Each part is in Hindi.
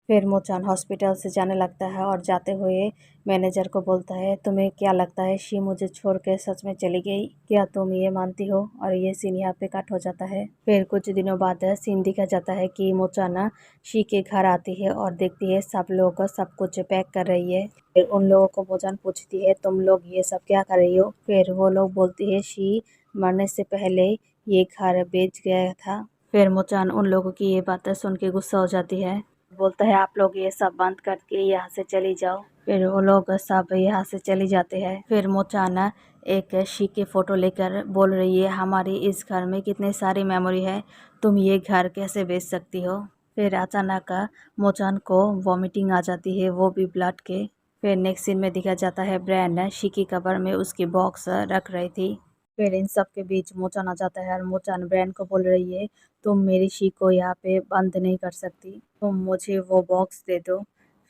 फिर मोचान हॉस्पिटल से जाने लगता है और जाते हुए मैनेजर को बोलता है, तुम्हें क्या लगता है शी मुझे छोड़ के सच में चली गई? क्या तुम ये मानती हो? और ये सीन यहाँ पे कट हो जाता है। फिर कुछ दिनों बाद सीन दिखा जाता है कि मोचाना शी के घर आती है और देखती है सब लोग सब कुछ पैक कर रही है। फिर उन लोगों को मोचान पूछती है, तुम लोग ये सब क्या कर रही हो? फिर वो लोग बोलती है, शी मरने से पहले ये घर बेच गया था। फिर मोचान उन लोगों की ये बातें सुन के गुस्सा हो जाती है, बोलता है आप लोग ये सब बंद करके यहाँ से चली जाओ। फिर वो लोग सब यहाँ से चली जाते हैं। फिर मोचाना एक शी की फ़ोटो लेकर बोल रही है, हमारी इस घर में कितनी सारी मेमोरी है, तुम ये घर कैसे बेच सकती हो? फिर अचानक मोचान को वॉमिटिंग आ जाती है, वो भी ब्लड के। फिर नेक्स्ट सीन में दिखा जाता है ब्रैन शी की कब्र में उसकी बॉक्स रख रही थी। फिर इन सब के बीच मोचान आ जाता है और मोचान ब्रैन को बोल रही है, तुम मेरी शी को यहाँ पे बंद नहीं कर सकती, तुम मुझे वो बॉक्स दे दो।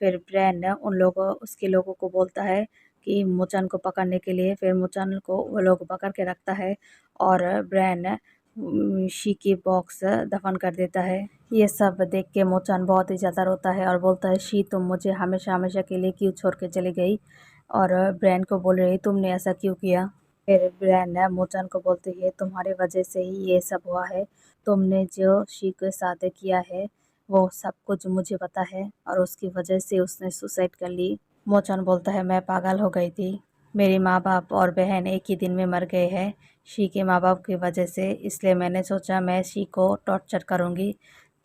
फिर ब्रैन उन लोगों उसके लोगों को बोलता है कि मोचान को पकड़ने के लिए। फिर मोचान को वो लोग पकड़ के रखता है और ब्रैन शी की बॉक्स दफन कर देता है। ये सब देख के मोचान बहुत ही ज़्यादा रोता है और बोलता है, शी तुम मुझे हमेशा हमेशा के लिए क्यों छोड़ के चली गई? और ब्रैन को बोल रही, तुमने ऐसा क्यों किया? फिर ब्रैन मोचान को बोलती है, तुम्हारी वजह से ही ये सब हुआ है, तुमने जो शी के साथ किया है वो सब कुछ मुझे पता है और उसकी वजह से उसने सुसाइड कर ली। मोचान बोलता है, मैं पागल हो गई थी, मेरे माँ बाप और बहन एक ही दिन में मर गए हैं शी के माँ बाप की वजह से, इसलिए मैंने सोचा मैं शी को टॉर्चर करूँगी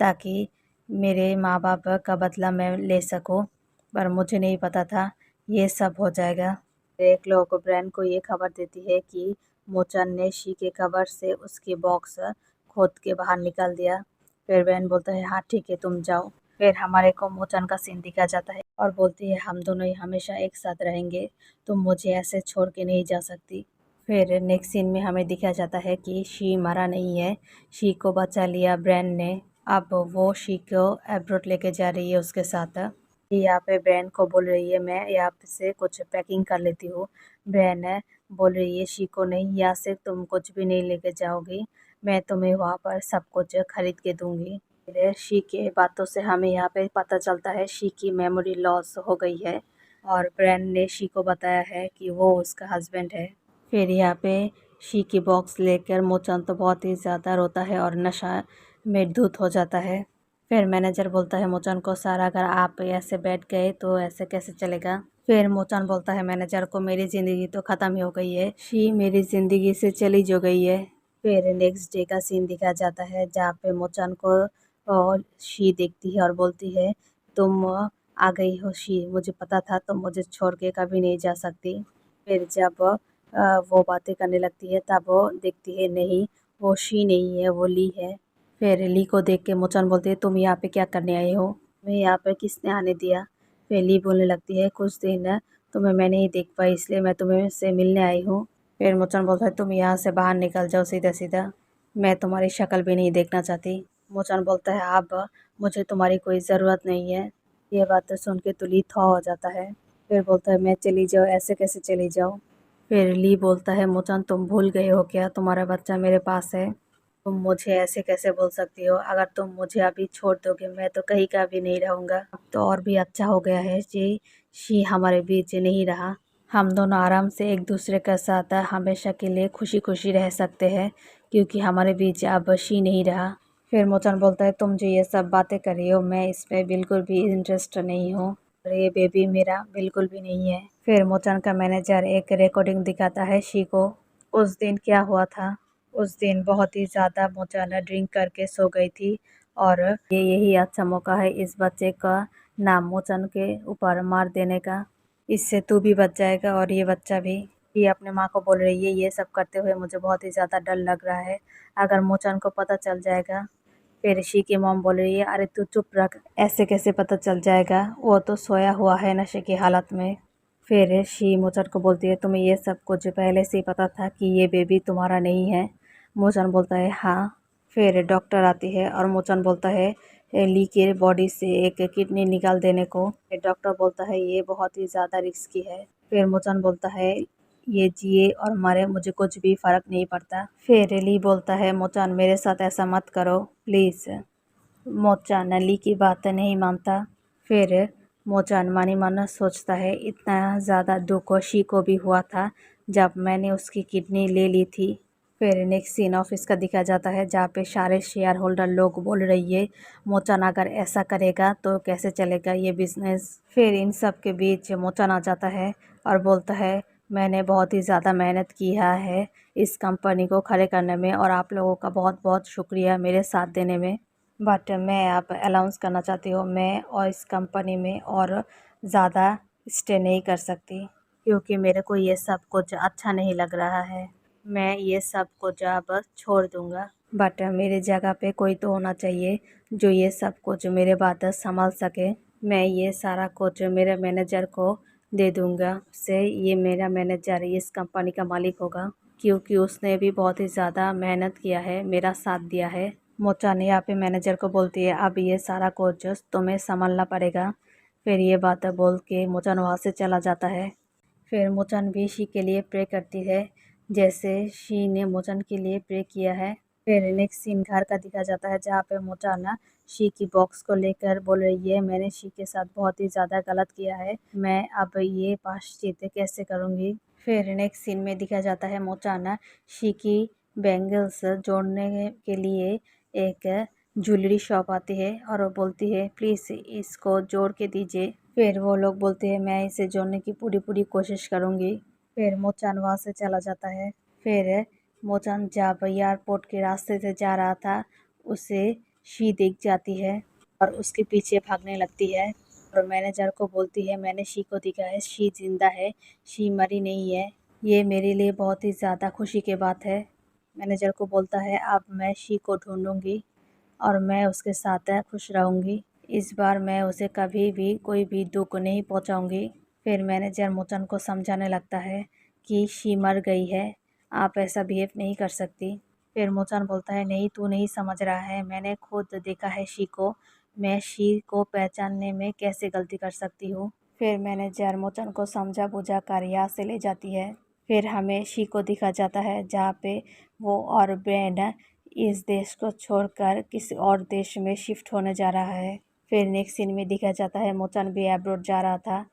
ताकि मेरे माँ बाप का बदला मैं ले सकूँ, पर मुझे नहीं पता था ये सब हो जाएगा। एक लोग ब्रैन को ये खबर देती है कि मोचान ने शी के कब्र से उसकी बॉक्स खोद के बाहर निकाल दिया। फिर ब्रैन बोलता है, हाँ ठीक है तुम जाओ। फिर हमारे को मोचान का सीन दिखा जाता है और बोलती है, हम दोनों ही हमेशा एक साथ रहेंगे, तुम मुझे ऐसे छोड़ के नहीं जा सकती। फिर नेक्स्ट सीन में हमें दिखा जाता है कि शी मरा नहीं है, शी को बचा लिया ब्रैन ने। अब वो शी को एब्रोड लेके जा रही है उसके साथ। यहाँ पे ब्रैन को बोल रही है, मैं यहाँ से कुछ पैकिंग कर लेती हूँ। ब्रैन बोल रही है शी को, नहीं यहाँ से तुम कुछ भी नहीं लेके जाओगी, मैं तुम्हें वहाँ पर सब कुछ खरीद के दूंगी। फिर शी के बातों से हमें यहाँ पे पता चलता है शी की मेमोरी लॉस हो गई है और ब्रैन ने शी को बताया है कि वो उसका हस्बैंड है। फिर यहाँ पे शी की बॉक्स लेकर मोचान तो बहुत ही ज़्यादा रोता है और नशा में धुत हो जाता है। फिर मैनेजर बोलता है मोचान को, सर अगर आप ऐसे बैठ गए तो ऐसे कैसे चलेगा? फिर मोचान बोलता है मैनेजर को, मेरी ज़िंदगी तो ख़त्म ही हो गई है, शी मेरी ज़िंदगी से चली जो गई है। फिर नेक्स्ट डे का सीन दिखा जाता है जहाँ पे मोचान को शी देखती है और बोलती है, तुम आ गई हो शी, मुझे पता था तुम मुझे छोड़ के कभी नहीं जा सकती। फिर जब वो बातें करने लगती है तब वो देखती है, नहीं वो शी नहीं है, वो ली है। फिर ली को देख के मोचान बोलती है, तुम यहाँ पे क्या करने आए हो, तुम्हें यहाँ पे किसने आने दिया? फिर ली बोलने लगती है, कुछ दिन तुम्हें मैं नहीं देख पाई इसलिए मैं तुम्हें से मिलने आई हूँ। फिर मोचान बोलता है, तुम यहाँ से बाहर निकल जाओ सीधा सीधा, मैं तुम्हारी शक्ल भी नहीं देखना चाहती। मोचान बोलता है, अब मुझे तुम्हारी कोई ज़रूरत नहीं है। ये बातें सुन के तो ली थौ हो जाता है। फिर बोलता है, मैं चली जाओ, ऐसे कैसे चली जाओ? फिर ली बोलता है, मोचान तुम भूल गए हो क्या, तुम्हारा बच्चा मेरे पास है, तुम मुझे ऐसे कैसे बोल सकती हो? अगर तुम मुझे अभी छोड़ दोगे मैं तो कहीं का भी नहीं रहूँगा। अब तो और भी अच्छा हो गया है जी, शी हमारे बीच नहीं रहा, हम दोनों आराम से एक दूसरे के साथ हमेशा के लिए खुशी खुशी रह सकते हैं क्योंकि हमारे बीच अब शी नहीं रहा। फिर मोचान बोलता है, तुम जो ये सब बातें कर रही हो मैं इस पर बिल्कुल भी इंटरेस्ट नहीं हूँ और ये बेबी मेरा बिल्कुल भी नहीं है। फिर मोचान का मैनेजर एक रिकॉर्डिंग दिखाता है शी को। उस दिन क्या हुआ था, उस दिन बहुत ही ज़्यादा मोचान ड्रिंक करके सो गई थी और ये यही अच्छा मौका है इस बच्चे का नाम मोचान के ऊपर मार देने का, इससे तू भी बच जाएगा और ये बच्चा भी। ये अपने माँ को बोल रही है, ये सब करते हुए मुझे बहुत ही ज़्यादा डर लग रहा है, अगर मोचान को पता चल जाएगा। फिर ऋषि की मॉम बोल रही है, अरे तू चुप रख, ऐसे कैसे पता चल जाएगा, वो तो सोया हुआ है नशे की हालत में। फिर शी मोचान को बोलती है, तुम्हें ये सब कुछ पहले से ही पता था कि ये बेबी तुम्हारा नहीं है? मोचान बोलता है, हाँ। फिर डॉक्टर आती है और मोचान बोलता है ली के बॉडी से एक किडनी निकाल देने को। फिर डॉक्टर बोलता है ये बहुत ही ज़्यादा रिस्की है। फिर मोचान बोलता है ये जिए और मरे मुझे कुछ भी फ़र्क नहीं पड़ता। फिर ली बोलता है, मोचान मेरे साथ ऐसा मत करो प्लीज़। मोचान ली की बात नहीं मानता। फिर मोचान मानी मन सोचता है इतना ज़्यादा दुख शी को भी हुआ था जब मैंने उसकी किडनी ले ली थी। फिर नेक्स्ट सीन ऑफिस का दिखा जाता है जहाँ पे सारे शेयर होल्डर लोग बोल रही है मोचान अगर ऐसा करेगा तो कैसे चलेगा ये बिजनेस। फिर इन सब के बीच मोचान आ जाता है और बोलता है मैंने बहुत ही ज़्यादा मेहनत किया है इस कंपनी को खड़े करने में और आप लोगों का बहुत बहुत शुक्रिया मेरे साथ देने में, बट मैं आप अनाउंस करना चाहती हूँ मैं और इस कंपनी में और ज़्यादा स्टे नहीं कर सकती क्योंकि मेरे को ये सब कुछ अच्छा नहीं लग रहा है। मैं ये सब कुछ अब छोड़ दूँगा, बट मेरे जगह पे कोई तो होना चाहिए जो ये सब कुछ मेरे बाद संभाल सके। मैं ये सारा कुछ मेरे मैनेजर को दे दूँगा, से ये मेरा मैनेजर इस कंपनी का मालिक होगा क्योंकि उसने भी बहुत ही ज़्यादा मेहनत किया है, मेरा साथ दिया है। मोचान यहाँ पे मैनेजर को बोलती है अब ये सारा कुछ तुम्हें संभालना पड़ेगा। फिर ये बात बोल के मोचान वहाँ से चला जाता है। फिर मोचान भी शी के लिए प्रे करती है जैसे शी ने मोचान के लिए प्रे किया है। फिर नेक्स्ट सीन घर का दिखा जाता है जहाँ पे मोचान शी की बॉक्स को लेकर बोल रही है मैंने शी के साथ बहुत ही ज़्यादा गलत किया है, मैं अब ये प्रायश्चित कैसे करूँगी। फिर नेक्स्ट सीन में दिखा जाता है मोचान शी की बैंगल्स जोड़ने के लिए एक ज्वेलरी शॉप आती है और वो बोलती है प्लीज़ इसको जोड़ के दीजिए। फिर वो लोग बोलते हैं मैं इसे जोड़ने की पूरी पूरी कोशिश करूँगी। फिर मोचान वहाँ से चला जाता है। फिर मोचान जब एयरपोर्ट के रास्ते से जा रहा था उसे शी दिख जाती है और उसके पीछे भागने लगती है और मैनेजर को बोलती है मैंने शी को दिखा है, शी जिंदा है, शी मरी नहीं है। ये मेरे लिए बहुत ही ज़्यादा खुशी की बात है। मैनेजर को बोलता है अब मैं शी को ढूंढूंगी और मैं उसके साथ खुश रहूंगी, इस बार मैं उसे कभी भी कोई भी दुख नहीं पहुंचाऊंगी। फिर मैनेजर मोचन को समझाने लगता है कि शी मर गई है, आप ऐसा बिहेव नहीं कर सकती। फिर मोचन बोलता है नहीं तू नहीं समझ रहा है, मैंने खुद देखा है शी को, मैं शी को पहचानने में कैसे गलती कर सकती हूँ। फिर मैनेजर मोचन को समझा बुझा कर यहाँ से ले जाती है। फिर हमें शी को दिखा जाता है जहाँ पे वो और ब्रेन इस देश को छोड़कर किसी और देश में शिफ्ट होने जा रहा है। फिर नेक्स्ट सीन में दिखा जाता है मोचन भी अब्रॉड जा रहा था।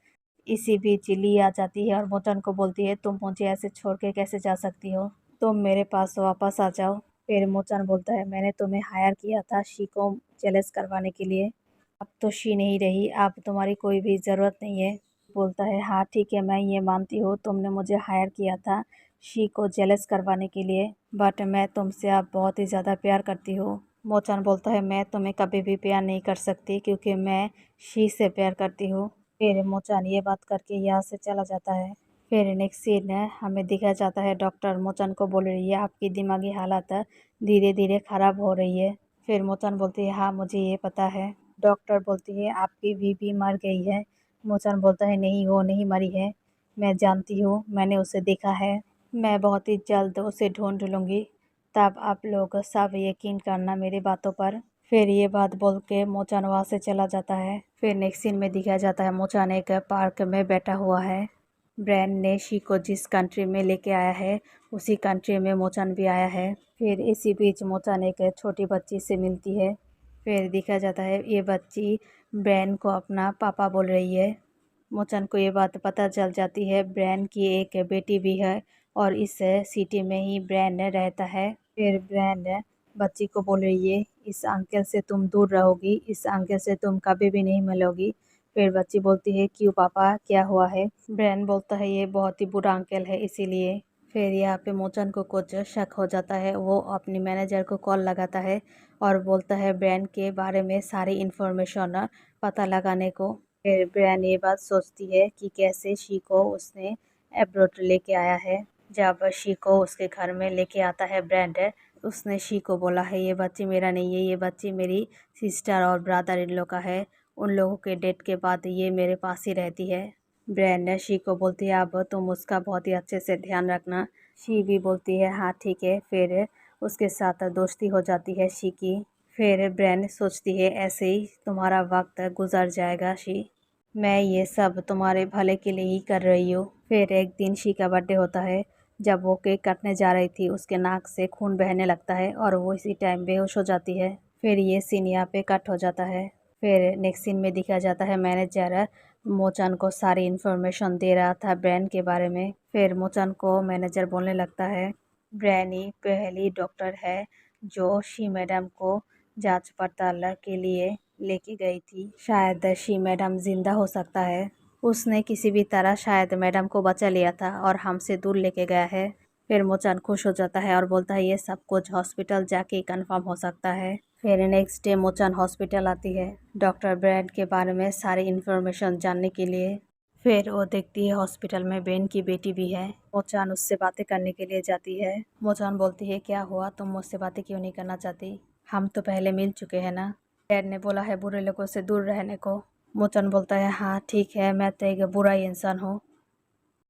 इसी बीच ली आ जाती है और मोचन को बोलती है तुम मुझे ऐसे छोड़ के कैसे जा सकती हो, तुम मेरे पास वापस आ जाओ। फिर मोचन बोलता है मैंने तुम्हें हायर किया था शी को जेलस करवाने के लिए, अब तो शी नहीं रही, अब तुम्हारी कोई भी ज़रूरत नहीं है। बोलता है हाँ ठीक है मैं ये मानती हूँ तुमने मुझे हायर किया था शी को जेलस करवाने के लिए, बट मैं तुमसे अब बहुत ही ज़्यादा प्यार करती हूँ। मोचन बोलता है मैं तुम्हें कभी भी प्यार नहीं कर सकती क्योंकि मैं शी से प्यार करती हूँ। फिर मोचन ये बात करके यहाँ से चला जाता है। फिर नेक्स्ट सीन है हमें दिखा जाता है डॉक्टर मोचन को बोल रही है आपकी दिमागी हालत धीरे धीरे ख़राब हो रही है। फिर मोचन बोलती है हाँ मुझे ये पता है। डॉक्टर बोलती है आपकी बीवी मर गई है। मोचन बोलता है नहीं वो नहीं मरी है, मैं जानती हूँ मैंने उसे देखा है, मैं बहुत ही जल्द उसे ढूंढ लूँगी, तब आप लोग सब यकीन करना मेरी बातों पर। फिर ये बात बोल के मोचन वहाँ से चला जाता है। फिर नेक्स्ट सीन में दिखाया जाता है मोचन एक पार्क में बैठा हुआ है। ब्रैंड ने शी को जिस कंट्री में लेके आया है उसी कंट्री में मोचन भी आया है। फिर इसी बीच मोचन एक छोटी बच्ची से मिलती है। फिर दिखा जाता है ये बच्ची ब्रैंड को अपना पापा बोल रही है। मोचन को ये बात पता चल जाती है ब्रैंड की एक बेटी भी है और इस सिटी में ही ब्रैंड रहता है। फिर ब्रैंड बच्ची को बोल रही है इस अंकल से तुम दूर रहोगी, इस अंकल से तुम कभी भी नहीं मिलोगी। फिर बच्ची बोलती है क्यों पापा क्या हुआ है। ब्रैंड बोलता है ये बहुत ही बुरा अंकल है इसीलिए। फिर यहाँ पे मोचन को कुछ शक हो जाता है, वो अपनी मैनेजर को कॉल लगाता है और बोलता है ब्रैंड के बारे में सारी इन्फॉर्मेशन पता लगाने को। फिर ब्रैंड ये बात सोचती है कि कैसे शी को उसने अब्रॉड लेके आया है। जब शी को उसके घर में लेके आता है ब्रैंड, उसने शी को बोला है ये बच्ची मेरा नहीं है, ये बच्ची मेरी सिस्टर और ब्रदर इन लोग का है, उन लोगों के डेथ के बाद ये मेरे पास ही रहती है। ब्रैंड शी को बोलती है अब तुम उसका बहुत ही अच्छे से ध्यान रखना। शी भी बोलती है हाँ ठीक है। फिर उसके साथ दोस्ती हो जाती है शी की। फिर ब्रैंड सोचती है ऐसे ही तुम्हारा वक्त गुजर जाएगा शी, मैं ये सब तुम्हारे भले के लिए ही कर रही हूँ। फिर एक दिन शी का बर्थडे होता है, जब वो केक काटने जा रही थी उसके नाक से खून बहने लगता है और वो इसी टाइम बेहोश हो जाती है। फिर ये सीन यहाँ पे कट हो जाता है। फिर नेक्स्ट सीन में दिखाया जाता है मैनेजर मोचन को सारी इन्फॉर्मेशन दे रहा था ब्रैन के बारे में। फिर मोचन को मैनेजर बोलने लगता है ब्रैन ही पहली डॉक्टर है जो शी मैडम को जांच पड़ताल के लिए लेके गई थी। शायद शी मैडम जिंदा हो सकता है। उसने किसी भी तरह शायद मैडम को बचा लिया था और हमसे दूर लेके गया है। फिर मोचन खुश हो जाता है और बोलता है ये सब कुछ हॉस्पिटल जाके कंफर्म हो सकता है। फिर नेक्स्ट डे मोचन हॉस्पिटल आती है डॉक्टर ब्रैड के बारे में सारी इन्फॉर्मेशन जानने के लिए। फिर वो देखती है हॉस्पिटल में बेन की बेटी भी है। मोचन उससे बातें करने के लिए जाती है। मोचन बोलती है क्या हुआ, तुम मुझसे बातें क्यों नहीं करना चाहती? हम तो पहले मिल चुके हैं ना। डैड ने बोला है बुरे लोगों से दूर रहने को। मोचन बोलता है हाँ ठीक है, मैं तो एक बुरा ही इंसान हूँ।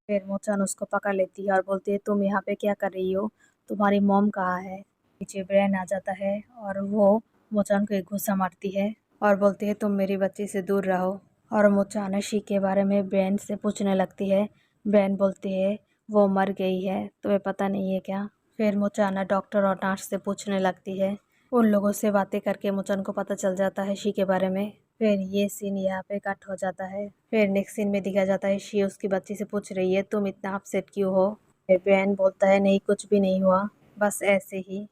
फिर मोचन उसको पकड़ लेती है और बोलती है तुम यहाँ पे क्या कर रही हो, तुम्हारी मॉम कहाँ है? पीछे ब्रैन आ जाता है और वो मोचन को एक गुस्सा मारती है और बोलती है तुम मेरी बच्ची से दूर रहो। और मोचन शी के बारे में ब्रैन से पूछने लगती है। ब्रैन बोलती है वो मर गई है, तुम्हें पता नहीं है क्या? फिर मोचन डॉक्टर और नर्स से पूछने लगती है। उन लोगों से बातें करके मोचन को पता चल जाता है शी के बारे में। फिर ये सीन यहाँ पे कट हो जाता है। फिर नेक्स्ट सीन में दिखाया जाता है शी उसकी बच्ची से पूछ रही है तुम इतना अपसेट क्यों हो? फिर ब्रैन बोलता है नहीं कुछ भी नहीं हुआ, बस ऐसे ही।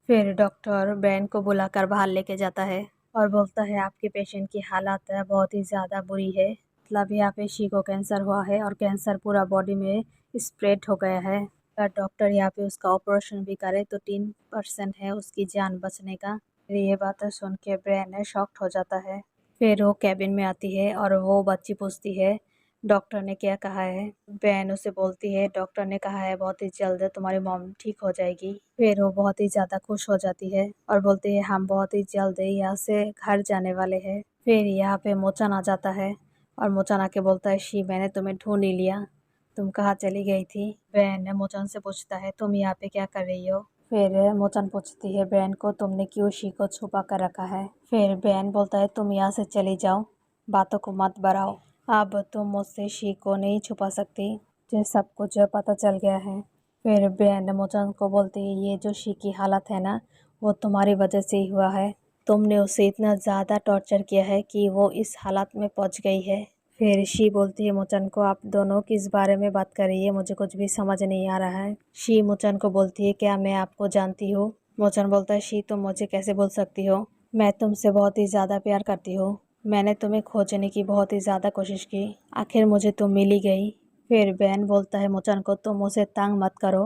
फिर डॉक्टर ब्रैन को बुलाकर बाहर लेके जाता है और बोलता है आपके पेशेंट की हालत बहुत ही ज़्यादा बुरी है। मतलब यहाँ पे शी को कैंसर हुआ है और कैंसर पूरा बॉडी में स्प्रेड हो गया है। अगर डॉक्टर यहाँ पे उसका ऑपरेशन भी करे तो 3% है उसकी जान बचने का। फिर ये बात सुन के ब्रैन शॉक्ड हो जाता है। फिर वो कैबिन में आती है और वो बच्ची पूछती है डॉक्टर ने क्या कहा है? बहन उसे बोलती है डॉक्टर ने कहा है बहुत ही जल्द तुम्हारी मॉम ठीक हो जाएगी। फिर वो बहुत ही ज़्यादा खुश हो जाती है और बोलती है हम बहुत ही जल्द यहाँ से घर जाने वाले हैं। फिर यहाँ पे मोचन आ जाता है और मोचन आके बोलता है शी मैंने तुम्हें ढूंढ ही लिया, तुम कहाँ चली गई थी? बहन मोचन से पूछता है तुम यहाँ पे क्या कर रही हो? फिर मोचन पूछती है बहन को तुमने क्यों शी को छुपा कर रखा है? फिर बहन बोलता है तुम यहाँ से चली जाओ, बातों को मत बढ़ाओ। अब तुम मुझसे शी को नहीं छुपा सकती, मुझे सब कुछ पता चल गया है। फिर बहन मोचन को बोलती है ये जो शी की हालत है ना वो तुम्हारी वजह से ही हुआ है। तुमने उसे इतना ज़्यादा टॉर्चर किया है कि वो इस हालत में पहुंच गई है। फिर शी बोलती है मोचन को आप दोनों किस बारे में बात कर रही है, मुझे कुछ भी समझ नहीं आ रहा है। शी मोचन को बोलती है क्या मैं आपको जानती हूँ? मोचन बोलता है शी तुम मुझे कैसे बोल सकती हो, मैं तुमसे बहुत ही ज़्यादा प्यार करती हूँ। मैंने तुम्हें खोजने की बहुत ही ज़्यादा कोशिश की, आखिर मुझे तुम मिल ही गई। फिर बहन बोलता है मोचन को तुम उसे तंग मत करो,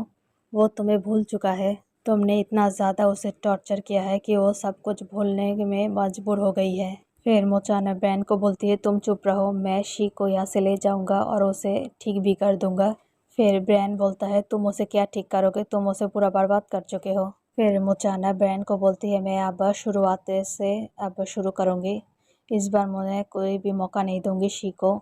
वो तुम्हें भूल चुका है। तुमने इतना ज़्यादा उसे टॉर्चर किया है कि वो सब कुछ भूलने में मजबूर हो गई है। फिर मोचन बहन को बोलती है तुम चुप रहो, मैं शी को यहाँ से ले जाऊँगा और उसे ठीक भी कर दूँगा। फिर बहन बोलता है तुम उसे क्या ठीक करोगे, तुम उसे पूरा बर्बाद कर चुके हो। फिर मोचन बहन को बोलती है मैं अब शुरुआत से अब शुरू करूँगी, इस बार मुझे कोई भी मौका नहीं दूंगी शी को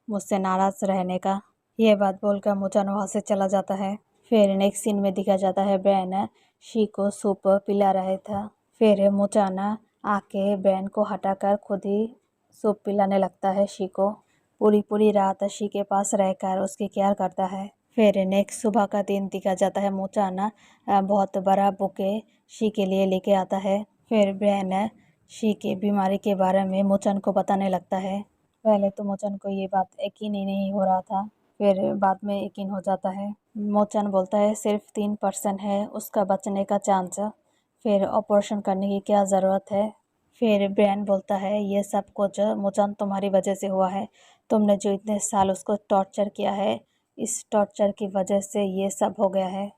मुझसे नाराज़ रहने का। यह बात बोलकर मोचन वहाँ से चला जाता है। फिर नेक्स्ट सीन में दिखा जाता है ब्रैन शी को सूप पिला रहा था। फिर मोचन आके ब्रैन को हटाकर खुद ही सूप पिलाने लगता है शी को। पूरी पूरी रात शी के पास रहकर उसकी केयर करता है। फिर नेक्स्ट सुबह का दिन दिखा जाता है मोचन बहुत बड़ा बुके शी के लिए लेके आता है। फिर ब्रैन शी की बीमारी के बारे में मोचन को बताने लगता है। पहले तो मोचन को ये बात यकीन ही नहीं हो रहा था, फिर बाद में यकीन हो जाता है। मोचन बोलता है सिर्फ 3% है उसका बचने का चांस, फिर ऑपरेशन करने की क्या ज़रूरत है? फिर ब्रैन बोलता है ये सब कुछ मोचन तुम्हारी वजह से हुआ है, तुमने जो इतने साल उसको टॉर्चर किया है इस टॉर्चर की वजह से ये सब हो गया है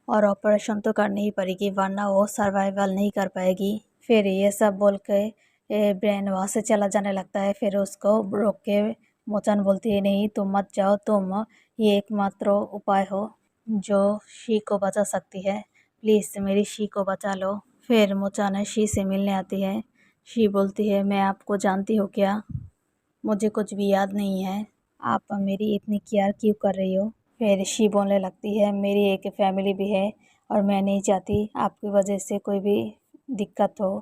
और ऑपरेशन तो करनी ही पड़ेगी वरना वो सर्वाइवल नहीं कर पाएगी। फिर ये सब बोल के ब्रेन वहाँ से चला जाने लगता है। फिर उसको रोक के मोचन बोलती है नहीं तुम मत जाओ, तुम ये एकमात्र उपाय हो जो शी को बचा सकती है, प्लीज़ मेरी शी को बचा लो। फिर मोचन शी से मिलने आती है। शी बोलती है मैं आपको जानती हूँ क्या, मुझे कुछ भी याद नहीं है, आप मेरी इतनी केयर क्यों कर रही हो? फिर शी बोलने लगती है मेरी एक फैमिली भी है और मैं नहीं चाहती आपकी वजह से कोई भी दिक्कत हो।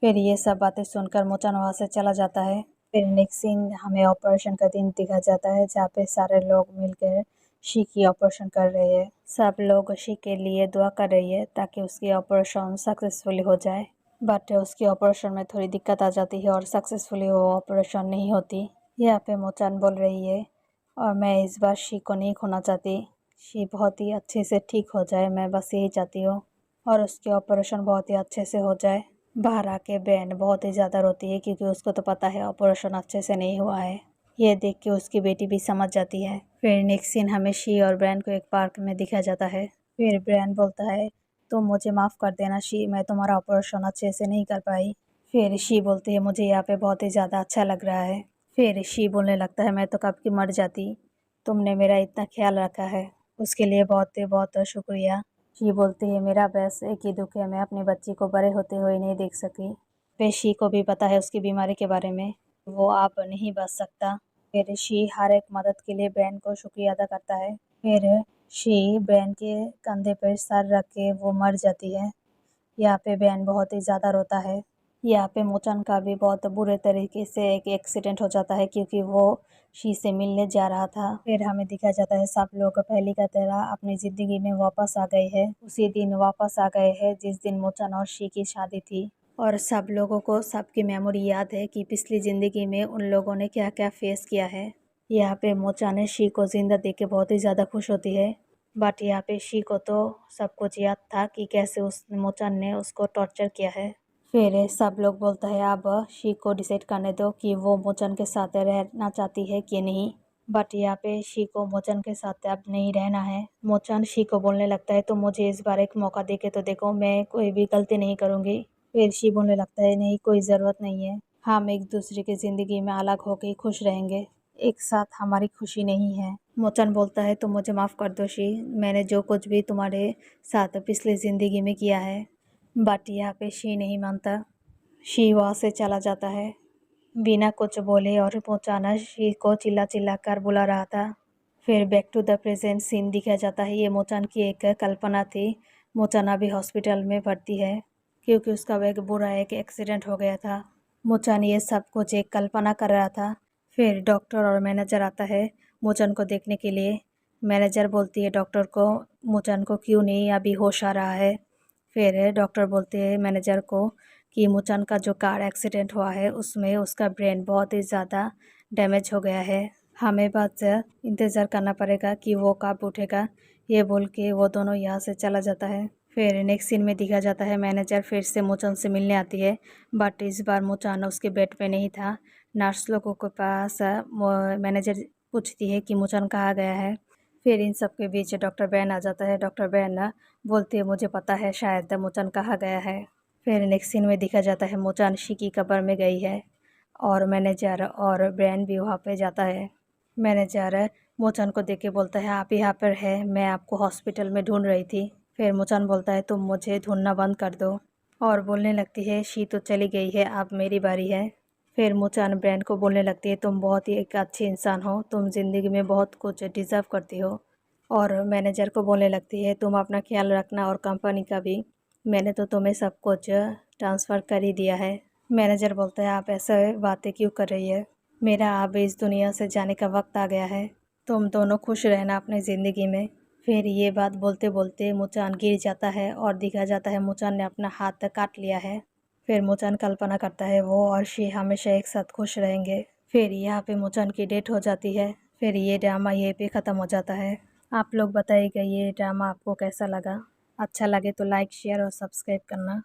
फिर ये सब बातें सुनकर मोचन वहाँ से चला जाता है। फिर नेक्स्ट सीन हमें ऑपरेशन का दिन दिखा जाता है जहाँ पे सारे लोग मिलकर शी की ऑपरेशन कर रहे हैं। सब लोग शी के लिए दुआ कर रही है ताकि उसकी ऑपरेशन सक्सेसफुली हो जाए। बट उसकी ऑपरेशन में थोड़ी दिक्कत आ जाती है और सक्सेसफुली वो ऑपरेशन नहीं होती। यहाँ पे मोचान बोल रही है और मैं इस बार शी को नहीं खोना चाहती। शी बहुत ही अच्छे से ठीक हो जाए, मैं बस यही चाहती हूँ, और उसकी ऑपरेशन बहुत ही अच्छे से हो जाए। बाहर आके बहन बहुत ही ज़्यादा रोती है क्योंकि उसको तो पता है ऑपरेशन अच्छे से नहीं हुआ है। ये देख के उसकी बेटी भी समझ जाती है। फिर नेक्स्ट सीन हमें शी और ब्रैन को एक पार्क में दिखाया जाता है। फिर ब्रैन बोलता है, तुम मुझे माफ़ कर देना शी, मैं तुम्हारा ऑपरेशन अच्छे से नहीं कर पाई। फिर शी बोलती है, मुझे यहाँ पे बहुत ही ज़्यादा अच्छा लग रहा है। फिर शी बोलने लगता है, मैं तो कब की मर जाती, तुमने मेरा इतना ख्याल रखा है, उसके लिए बहुत बहुत शुक्रिया। शी बोलती है, मेरा बस एक ही दुख है, मैं अपनी बच्ची को बड़े होते हुए नहीं देख सकी। फिर शी को भी पता है उसकी बीमारी के बारे में, वो आप नहीं बच सकता। फिर शी हर एक मदद के लिए ब्रैन को शुक्रिया अदा करता है। फिर शी ब्रैन के कंधे पर सर रख के वो मर जाती है। यहाँ पे ब्रैन बहुत ही ज़्यादा रोता है। यहाँ पे मोचन का भी बहुत बुरे तरीके से एक एक्सीडेंट हो जाता है क्योंकि वो शी से मिलने जा रहा था। फिर हमें दिखाया जाता है सब लोग पहले का तरह अपनी ज़िंदगी में वापस आ गए हैं। उसी दिन वापस आ गए हैं जिस दिन मोचन और शी की शादी थी, और सब लोगों को सबकी मेमोरी याद है कि पिछली ज़िंदगी में उन लोगों ने क्या क्या फेस किया है। यहाँ पे मोचन शी को जिंदा देख के बहुत ही ज़्यादा खुश होती है, बट यहाँ पे शी को तो सब कुछ याद था कि कैसे उस मोचन ने उसको टॉर्चर किया है। फिर सब लोग बोलता है, अब शी को डिसाइड करने दो कि वो मोचन के साथ रहना चाहती है कि नहीं। बट यहाँ पे शी को मोचन के साथ अब नहीं रहना है। मोचन शी को बोलने लगता है, तो मुझे इस बार एक मौका दे के तो देखो, मैं कोई भी गलती नहीं करूँगी। फिर शी बोलने लगता है, नहीं कोई ज़रूरत नहीं है, हम एक दूसरे की ज़िंदगी में अलग होकर खुश रहेंगे, एक साथ हमारी खुशी नहीं है। मोचन बोलता है, तो मुझे माफ़ कर दो शी, मैंने जो कुछ भी तुम्हारे साथ पिछली ज़िंदगी में किया है। बट यहाँ पे शी नहीं मानता। शी वहाँ से चला जाता है बिना कुछ बोले, और मोचाना शी को चिल्ला चिल्ला कर बुला रहा था। फिर back to the present scene दिखाया जाता है। ये मोचान की एक कल्पना थी। मोचाना भी हॉस्पिटल में भर्ती है क्योंकि उसका एक बुरा एक एक्सीडेंट हो गया था। मोचान ये सब कुछ एक कल्पना कर रहा था। फिर डॉक्टर और मैनेजर आता है मोचन को देखने के लिए। मैनेजर बोलती है डॉक्टर को, मोचन को क्यों नहीं अभी होश आ रहा है। फिर डॉक्टर बोलते हैं मैनेजर को कि मोचन का जो कार एक्सीडेंट हुआ है उसमें उसका ब्रेन बहुत ही ज़्यादा डैमेज हो गया है, हमें बस इंतज़ार करना पड़ेगा कि वो कब उठेगा। ये बोल के वो दोनों यहाँ से चला जाता है। फिर नेक्स्ट सीन में दिखा जाता है मैनेजर फिर से मोचन से मिलने आती है, बट इस बार मोचन उसके बेड पे नहीं था। नर्स लोगों के पास मैनेजर पूछती है कि मोचन कहाँ गया है। फिर इन सब के बीच डॉक्टर बैन आ जाता है। डॉक्टर बैन बोलती है, मुझे पता है शायद मोचन कहाँ गया है। फिर नेक्स्ट सीन में दिखा जाता है मोचन शी की कब्र में गई है और मैनेजर और ब्रैन भी वहाँ पे जाता है। मैनेजर मोचन को देख के बोलता है, आप यहाँ पर है, मैं आपको हॉस्पिटल में ढूंढ रही थी। फिर मोचन बोलता है, तुम मुझे ढूंढना बंद कर दो, और बोलने लगती है, शी तो चली गई है, अब मेरी बारी है। फिर मोचन ब्रैन को बोलने लगती है, तुम बहुत ही एक अच्छी इंसान हो, तुम ज़िंदगी में बहुत कुछ डिज़र्व करती हो। और मैनेजर को बोलने लगती है, तुम अपना ख्याल रखना और कंपनी का भी, मैंने तो तुम्हें सब कुछ ट्रांसफ़र कर ही दिया है। मैनेजर बोलता है, आप ऐसे बातें क्यों कर रही है, मेरा अब इस दुनिया से जाने का वक्त आ गया है, तुम दोनों खुश रहना अपनी ज़िंदगी में। फिर ये बात बोलते बोलते मोचन गिर जाता है और दिखा जाता है मोचन ने अपना हाथ काट लिया है। फिर मोचन कल्पना करता है वो और शी हमेशा एक साथ खुश रहेंगे। फिर यहाँ पे मोचन की डेथ हो जाती है। फिर ये ड्रामा यहीं पे ख़त्म हो जाता है। आप लोग बताइएगा ये ड्रामा आपको कैसा लगा। अच्छा लगे तो लाइक शेयर और सब्सक्राइब करना।